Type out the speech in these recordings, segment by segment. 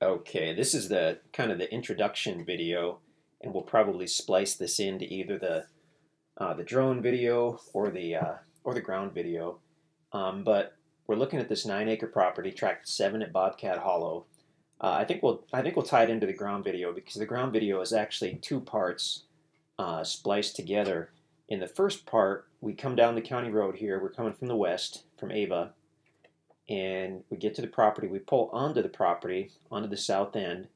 Okay, this is the kind of the introduction video, and we'll probably splice this into either the drone video or the ground video. But we're looking at this 9-acre property, Tract 7 at Bobcat Hollow. I think we'll tie it into the ground video because the ground video is actually two parts spliced together. In the first part, we come down the county road here. We're coming from the west, from Ava, and we get to the property. We pull onto the property, onto the south end,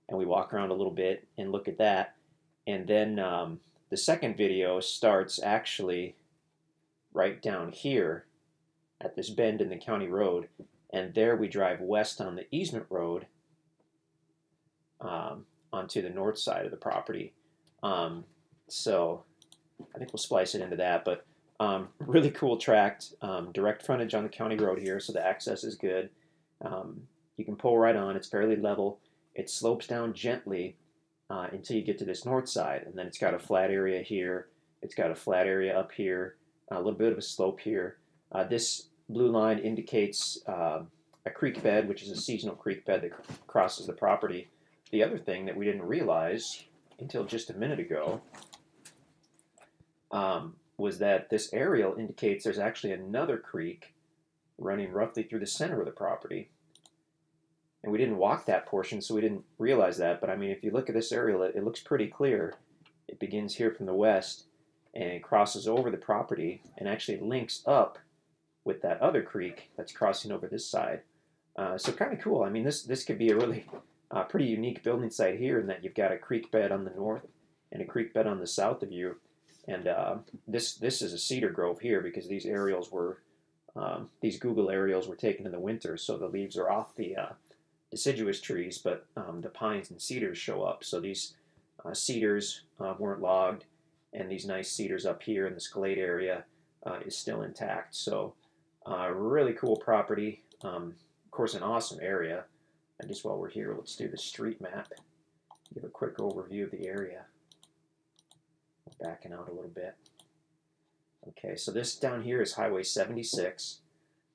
and we walk around a little bit and look at that. And then the second video starts actually right down here at this bend in the county road, and there we drive west on the easement road onto the north side of the property. So I think we'll splice it into that, but really cool tract, direct frontage on the county road here, so the access is good. You can pull right on, it's fairly level. It slopes down gently until you get to this north side, and then it's got a flat area here, it's got a flat area up here, a little bit of a slope here. This blue line indicates a creek bed, which is a seasonal creek bed that crosses the property. The other thing that we didn't realize until just a minute ago was that this aerial indicates there's actually another creek running roughly through the center of the property. And we didn't walk that portion, so we didn't realize that. But I mean, if you look at this aerial, it looks pretty clear. It begins here from the west and it crosses over the property and actually links up with that other creek that's crossing over this side. So kind of cool. I mean, this could be a really pretty unique building site here in that you've got a creek bed on the north and a creek bed on the south of you. And this is a cedar grove here because these aerials were, these Google aerials were taken in the winter, so the leaves are off the deciduous trees, but the pines and cedars show up. So these cedars weren't logged, and these nice cedars up here in the Scalade area is still intact. So really cool property. Of course, an awesome area. I guess while we're here, let's do the street map. Give a quick overview of the area. Backing out a little bit. Okay, so this down here is Highway 76.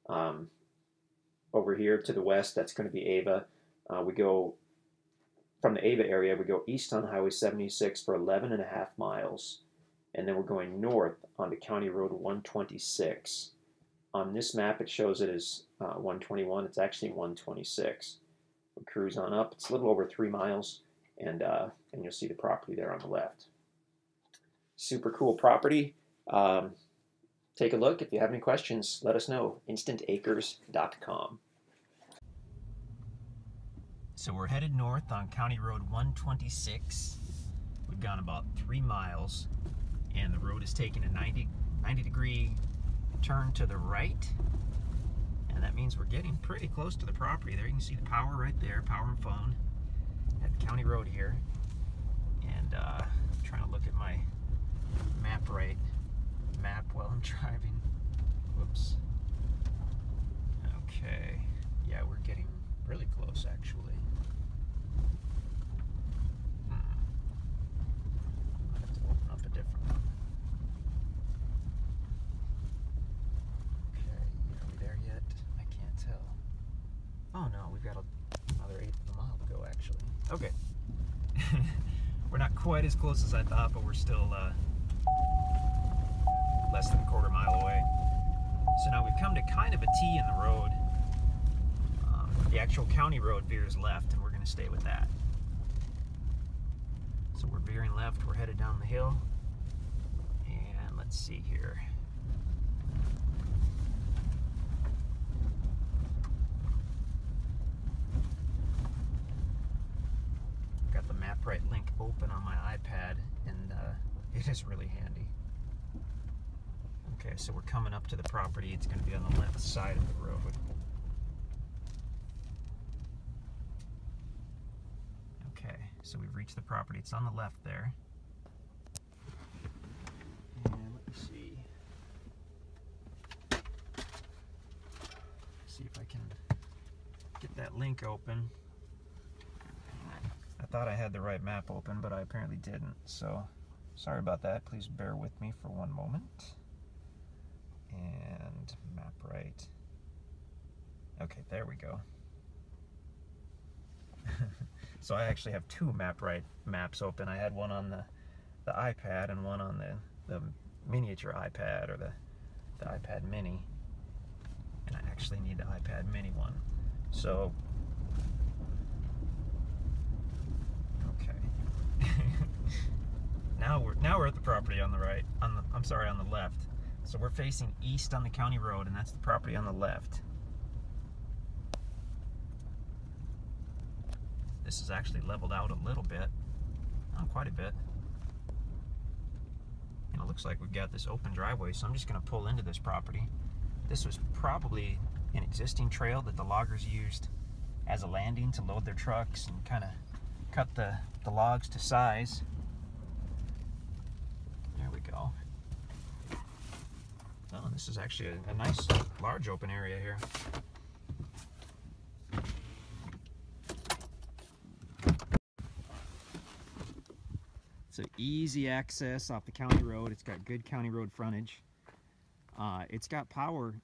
Over here to the west, that's going to be Ava. We go from the Ava area, we go east on Highway 76 for 11.5 miles, and then we're going north onto County Road 126. On this map, it shows it as 121. It's actually 126. We cruise on up. It's a little over 3 miles, and you'll see the property there on the left. Super cool property. Take a look. If you have any questions, let us know. InstantAcres.com. So we're headed north on County Road 126. We've gone about 3 miles, and the road is taking a 90-degree turn to the right, and that means we're getting pretty close to the property. There you can see the power right there, power and phone at the county road here. And I'm trying to look at my map while I'm driving. Whoops. Okay. Yeah, we're getting really close actually. I have to open up a different one. Okay, are we there yet? I can't tell. Oh no, we've got another 1/8 of a mile to go actually. Okay. We're not quite as close as I thought, but we're still less than a 1/4 mile away. So now we've come to kind of a T in the road. The actual county road veers left, and we're going to stay with that. So we're veering left, we're headed down the hill, and let's see here. Got the MapRight link open on my iPad, and it is really handy. Okay, so we're coming up to the property. It's going to be on the left side of the road. Okay, so we've reached the property. It's on the left there. And let me see. See if I can get that link open. I thought I had the right map open, but I apparently didn't. So, sorry about that. Please bear with me for one moment. And MapRight. Okay, there we go. So I actually have two MapRight maps open. I had one on the iPad and one on the miniature iPad, or the iPad mini. And I actually need the iPad mini one. So, okay. now we're at the property on the right, on the left. So we're facing east on the county road, and that's the property on the left. This is actually leveled out a little bit, not quite a bit. And it looks like we've got this open driveway, so I'm just going to pull into this property. This was probably an existing trail that the loggers used as a landing to load their trucks and kind of cut the logs to size. There we go. Oh, this is actually a nice large open area here. So easy access off the county road. It's got good county road frontage. It's got power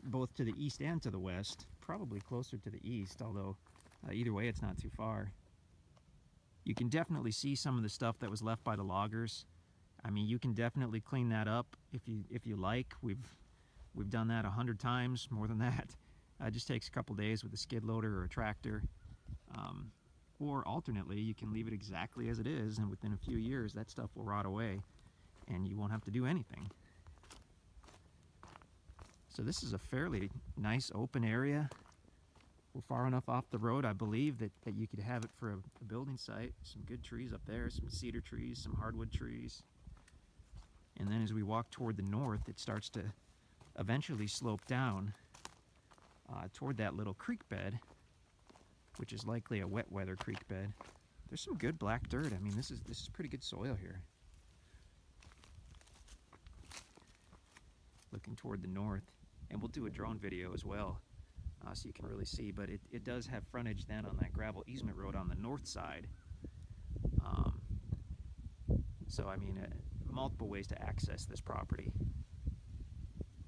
both to the east and to the west, probably closer to the east, although either way it's not too far. You can definitely see some of the stuff that was left by the loggers. I mean, you can definitely clean that up if you like. We've done that 100 times, more than that. It just takes a couple days with a skid loader or a tractor. Or alternately, you can leave it exactly as it is, and within a few years that stuff will rot away and you won't have to do anything. So this is a fairly nice open area. We're far enough off the road, I believe, that you could have it for a building site. Some good trees up there, some cedar trees, some hardwood trees. And then as we walk toward the north, it starts to eventually slope down toward that little creek bed, which is likely a wet weather creek bed. There's some good black dirt. I mean, this is pretty good soil here. Looking toward the north, and we'll do a drone video as well, so you can really see. But it does have frontage then on that gravel easement road on the north side. So I mean, multiple ways to access this property.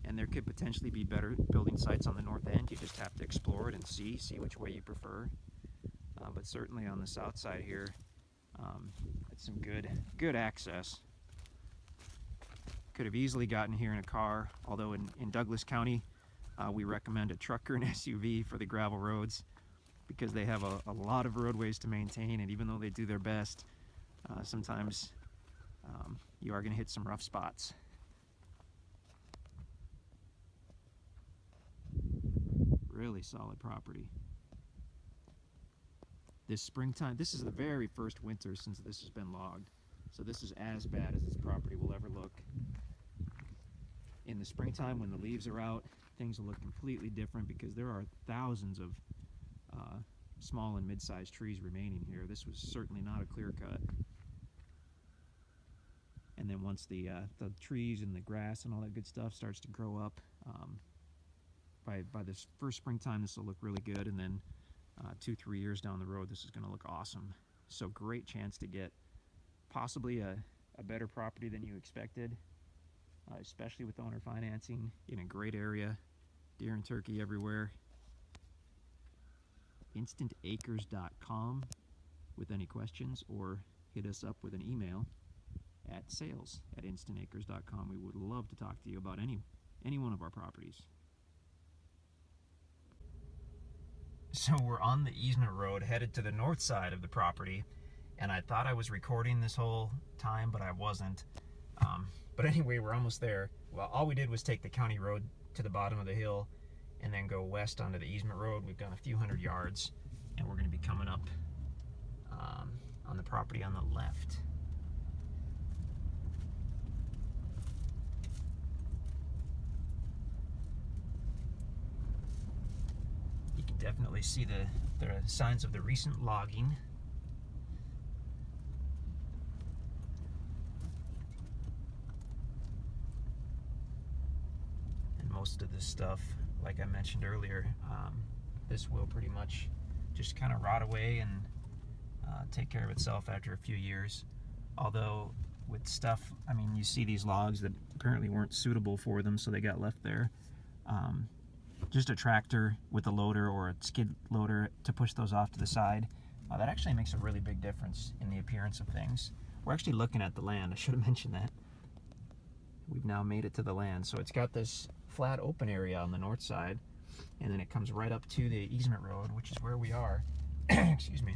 And there could potentially be better building sites on the north end. You just have to explore it and see which way you prefer. But certainly on the south side here, it's some good access. Could have easily gotten here in a car, although in Douglas County, we recommend a truck or an SUV for the gravel roads because they have a lot of roadways to maintain, and even though they do their best, sometimes you are going to hit some rough spots. Really solid property. This springtime, this is the very first winter since this has been logged. So this is as bad as this property will ever look. In the springtime, when the leaves are out, things will look completely different because there are thousands of small and mid-sized trees remaining here. This was certainly not a clear cut. And then once the trees and the grass and all that good stuff starts to grow up, by this first springtime, this will look really good, and then 2-3 years down the road, this is going to look awesome. So great chance to get possibly a better property than you expected, especially with owner financing in a great area. Deer and turkey everywhere. InstantAcres.com with any questions, or hit us up with an email at sales@instantacres.com. We would love to talk to you about any one of our properties. So we're on the easement road headed to the north side of the property, and I thought I was recording this whole time, but I wasn't. But anyway, we're almost there. Well, all we did was take the county road to the bottom of the hill and then go west onto the easement road. We've gone a few hundred yards, and we're going to be coming up on the property on the left. You can definitely see the signs of the recent logging. Most of this stuff, like I mentioned earlier, this will pretty much just kind of rot away and take care of itself after a few years. Although with stuff, I mean, you see these logs that apparently weren't suitable for them, so they got left there. Just a tractor with a loader or a skid loader to push those off to the side That actually makes a really big difference in the appearance of things. We're actually looking at the land. I should have mentioned that. We've now made it to the land. So it's got this flat open area on the north side, and then it comes right up to the easement road, which is where we are. Excuse me.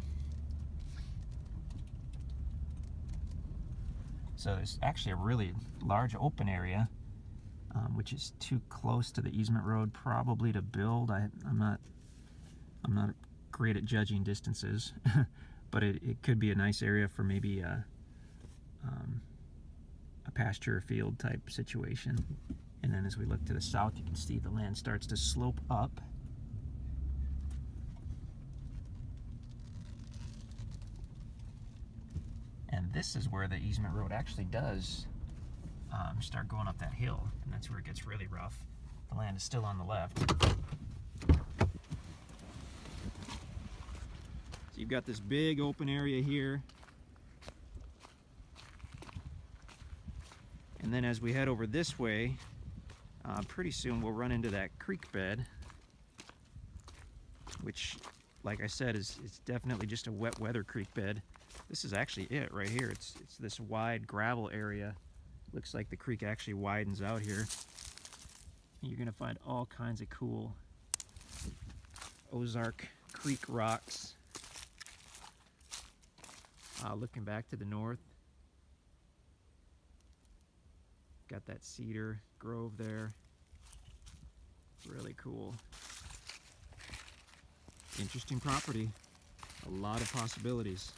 So there's actually a really large open area, which is too close to the easement road probably to build. I'm not great at judging distances, but it could be a nice area for maybe a pasture field type situation. And then as we look to the south, you can see the land starts to slope up. And this is where the easement road actually does start going up that hill, and that's where it gets really rough. The land is still on the left. So you've got this big open area here. And then as we head over this way, pretty soon we'll run into that creek bed, which, like I said, is definitely just a wet weather creek bed. This is actually it right here. It's this wide gravel area. Looks like the creek actually widens out here. You're gonna find all kinds of cool Ozark Creek rocks. Looking back to the north, got that cedar grove there. Really cool. Interesting property. A lot of possibilities.